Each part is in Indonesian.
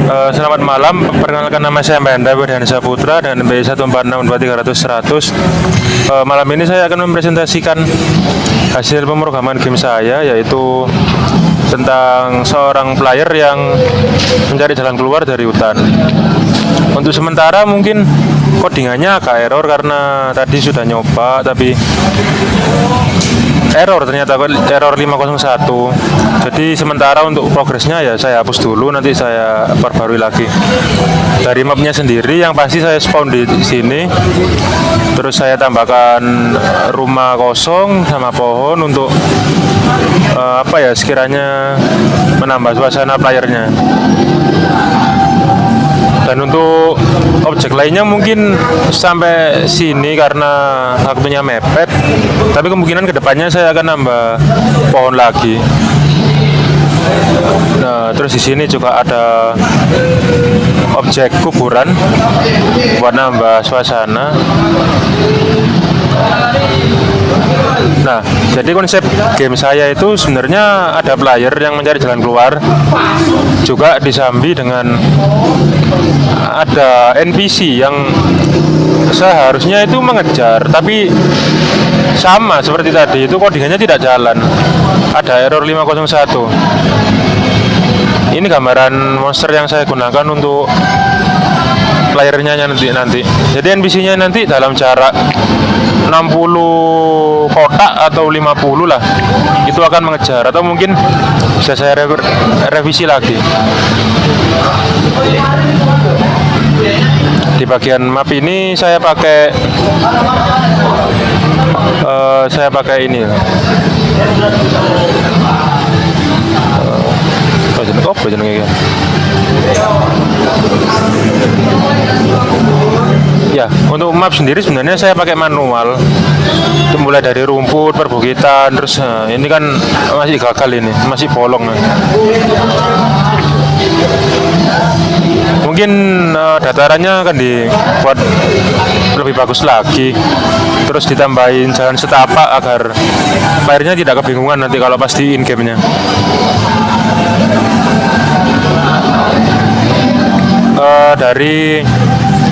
Selamat malam, perkenalkan nama saya Menda Wirdiansyah Putra dan B1462300100. Malam ini saya akan mempresentasikan hasil pemrograman game saya, yaitu tentang seorang player yang mencari jalan keluar dari hutan. Untuk sementara mungkin codingannya agak error karena tadi sudah nyoba tapi error, ternyata error 501. Jadi sementara untuk progresnya ya saya hapus dulu, nanti saya perbarui lagi. Dari mapnya sendiri yang pasti saya spawn di sini, terus saya tambahkan rumah kosong sama pohon untuk sekiranya menambah suasana playernya. Dan untuk objek lainnya mungkin sampai sini karena waktunya mepet, tapi kemungkinan kedepannya saya akan nambah pohon lagi. Nah, terus di sini juga ada objek kuburan buat nambah suasana. Nah, jadi konsep game saya itu sebenarnya ada player yang mencari jalan keluar, juga disambi dengan ada NPC yang seharusnya itu mengejar, tapi sama seperti tadi itu codingannya tidak jalan, ada error 501. Ini gambaran monster yang saya gunakan untuk playernya nanti. Jadi NPC-nya nanti dalam jarak 60 kotak atau 50 lah, itu akan mengejar, atau mungkin bisa saya revisi lagi. Di bagian map ini saya pakai ini. Ya, untuk map sendiri sebenarnya saya pakai manual. Itu mulai dari rumput, perbukitan, terus ini kan masih gagal, ini masih bolong. Mungkin datarannya akan dibuat lebih bagus lagi, terus ditambahin jalan setapak agar playernya tidak kebingungan nanti kalau pasti in game-nya. Dari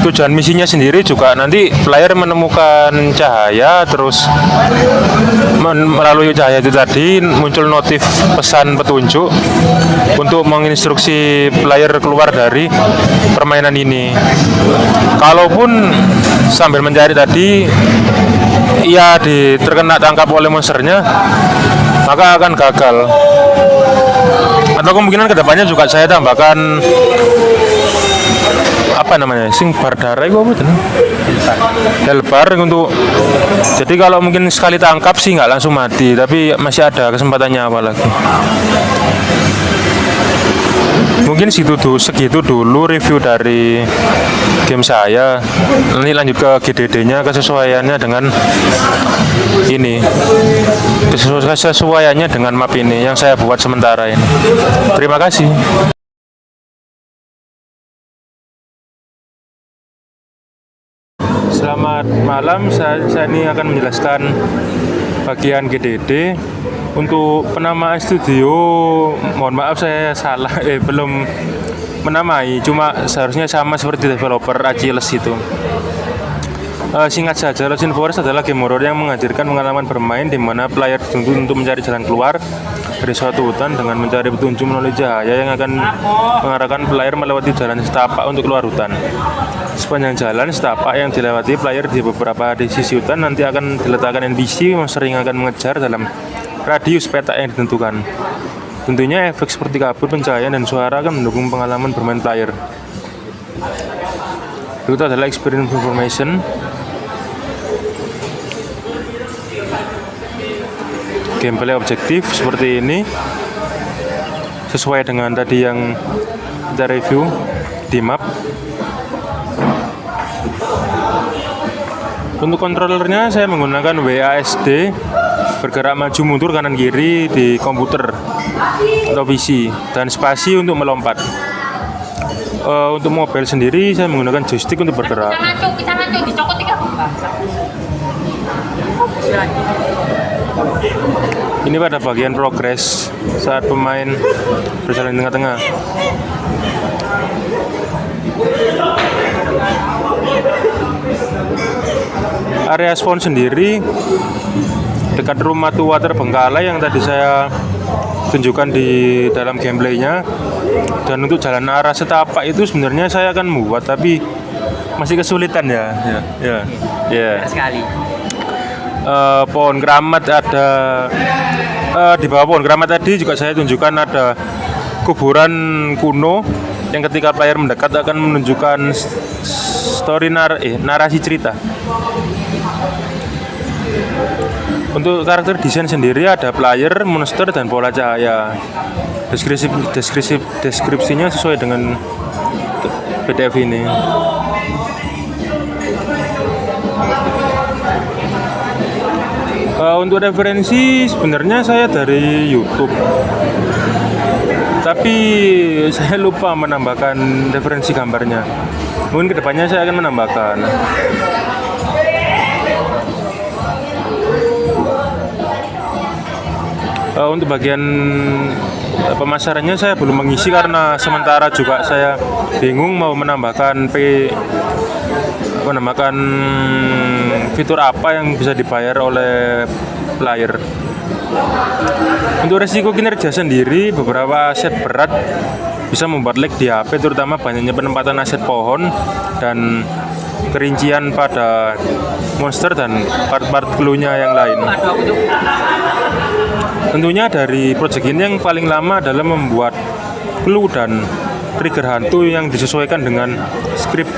tujuan misinya sendiri juga nanti player menemukan cahaya, terus melalui cahaya itu tadi muncul notif pesan petunjuk untuk menginstruksi player keluar dari permainan ini. Kalaupun sambil mencari tadi ia terkena tangkap oleh monsternya, maka akan gagal. Atau kemungkinan kedepannya juga saya tambahkan sing bar darah itu apa? Helbar untuk, jadi kalau mungkin sekali tangkap sih nggak langsung mati, tapi masih ada kesempatannya apa lagi. Mungkin segitu dulu review dari game saya. Nanti lanjut ke GDD-nya, kesesuaiannya dengan ini, kesesuaiannya dengan map ini yang saya buat sementara ini. Terima kasih. Selamat malam, saya ini akan menjelaskan bagian GDD. Untuk penamaan studio, mohon maaf saya salah, belum menamai, cuma seharusnya sama seperti developer Achilles itu. Singkat saja, Lost in Forest adalah game horror yang menghadirkan pengalaman bermain di mana player dituntut untuk mencari jalan keluar dari suatu hutan dengan mencari petunjuk melalui cahaya yang akan mengarahkan player melewati jalan setapak untuk keluar hutan. Sepanjang jalan setapak yang dilewati player di beberapa sisi hutan nanti akan diletakkan NPC monster yang akan mengejar dalam radius peta yang ditentukan. Tentunya efek seperti kabut, pencahayaan, dan suara akan mendukung pengalaman bermain player. Berikut adalah experience information. Gameplay objektif seperti ini, sesuai dengan tadi yang kita review di map. Untuk kontrolernya saya menggunakan WASD, bergerak maju mundur kanan kiri di komputer atau PC, dan spasi untuk melompat. Untuk mobile sendiri saya menggunakan joystick untuk bergerak. Ini pada bagian progres saat pemain berjalan di tengah-tengah. area spawn sendiri dekat rumah tua terbengkalai yang tadi saya tunjukkan di dalam gameplaynya. Dan untuk jalan arah setapak itu sebenarnya saya akan membuat, tapi masih kesulitan ya. Sekali. Pohon keramat ada, di bawah pohon keramat tadi juga saya tunjukkan ada kuburan kuno yang ketika player mendekat akan menunjukkan story narasi cerita. Untuk karakter desain sendiri ada player, monster, dan pola cahaya. Deskripsinya sesuai dengan PDF ini. Untuk referensi sebenarnya saya dari YouTube, tapi saya lupa menambahkan referensi gambarnya. Mungkin kedepannya saya akan menambahkan. Untuk bagian pemasarannya saya belum mengisi karena sementara juga saya bingung mau menambahkan fitur apa yang bisa dibayar oleh player. Untuk resiko kinerja sendiri, beberapa aset berat bisa membuat lag di HP, terutama banyaknya penempatan aset pohon dan kerincian pada monster dan part-part clue-nya yang lain. Tentunya dari project ini yang paling lama adalah membuat clue dan trigger hantu yang disesuaikan dengan script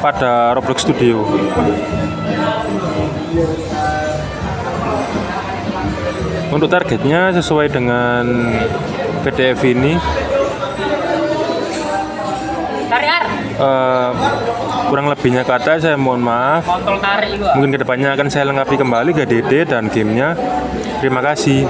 pada Roblox Studio. Untuk targetnya sesuai dengan PDF ini, kurang lebihnya kata saya mohon maaf. Mungkin kedepannya akan saya lengkapi kembali GDD dan gamenya. Terima kasih.